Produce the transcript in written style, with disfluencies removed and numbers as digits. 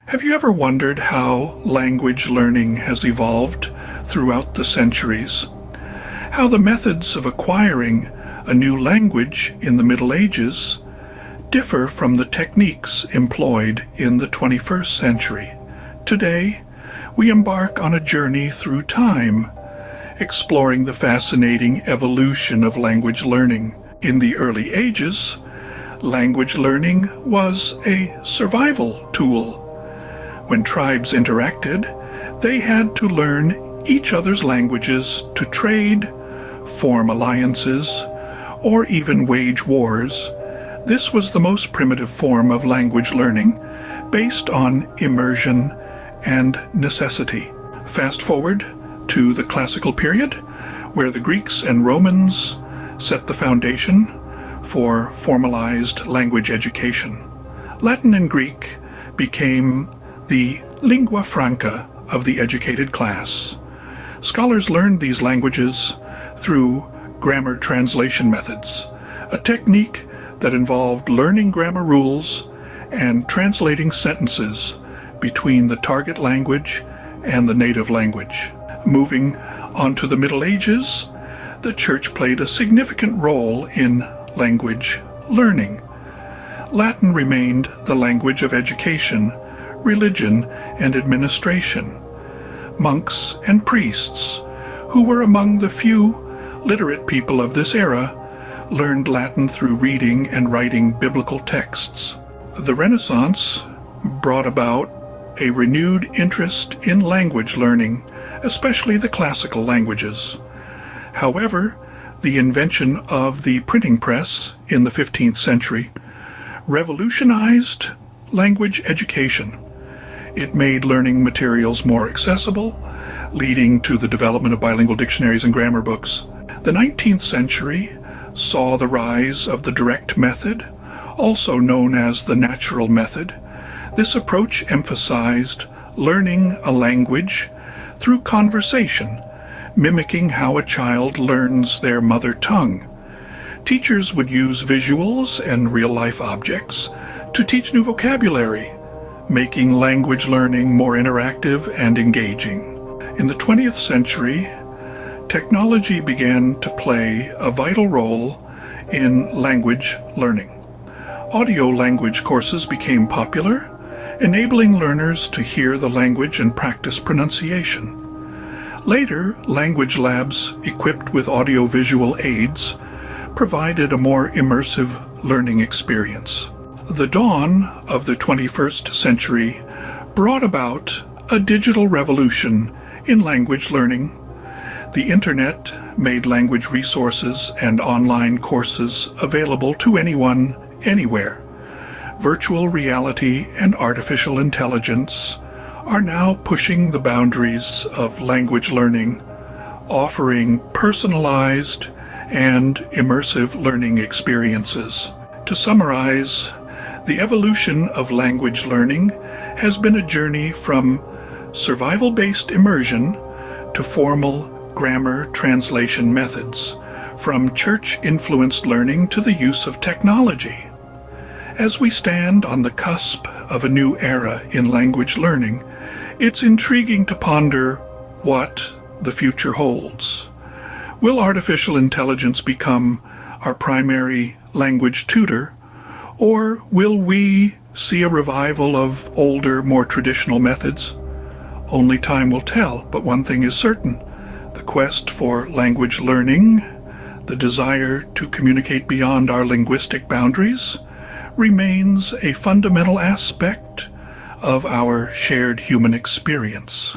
Have you ever wondered how language learning has evolved throughout the centuries? How the methods of acquiring a new language in the Middle Ages differ from the techniques employed in the 21st century? Today, we embark on a journey through time, exploring the fascinating evolution of language learning. In the early ages, language learning was a survival tool. When tribes interacted, they had to learn each other's languages to trade, form alliances, or even wage wars. This was the most primitive form of language learning, based on immersion and necessity. Fast forward to the classical period, where the Greeks and Romans set the foundation for formalized language education. Latin and Greek became the lingua franca of the educated class. Scholars learned these languages through grammar translation methods, a technique that involved learning grammar rules and translating sentences between the target language and the native language. Moving on to the Middle Ages, the Church played a significant role in language learning. Latin remained the language of education, religion, and administration. Monks and priests, who were among the few literate people of this era, learned Latin through reading and writing biblical texts. The Renaissance brought about a renewed interest in language learning, especially the classical languages. However, the invention of the printing press in the 15th century revolutionized language education. It made learning materials more accessible, leading to the development of bilingual dictionaries and grammar books. The 19th century saw the rise of the direct method, also known as the natural method. This approach emphasized learning a language through conversation, mimicking how a child learns their mother tongue. Teachers would use visuals and real-life objects to teach new vocabulary, making language learning more interactive and engaging. In the 20th century, technology began to play a vital role in language learning. Audio language courses became popular, enabling learners to hear the language and practice pronunciation. Later, language labs equipped with audio-visual aids provided a more immersive learning experience. The dawn of the 21st century brought about a digital revolution in language learning. The Internet made language resources and online courses available to anyone, anywhere. Virtual reality and artificial intelligence are now pushing the boundaries of language learning, offering personalized and immersive learning experiences. To summarize, the evolution of language learning has been a journey from survival-based immersion to formal grammar translation methods, from church-influenced learning to the use of technology. As we stand on the cusp of a new era in language learning, it's intriguing to ponder what the future holds. Will artificial intelligence become our primary language tutor, or will we see a revival of older, more traditional methods? Only time will tell, but one thing is certain. The quest for language learning, the desire to communicate beyond our linguistic boundaries, remains a fundamental aspect of our shared human experience.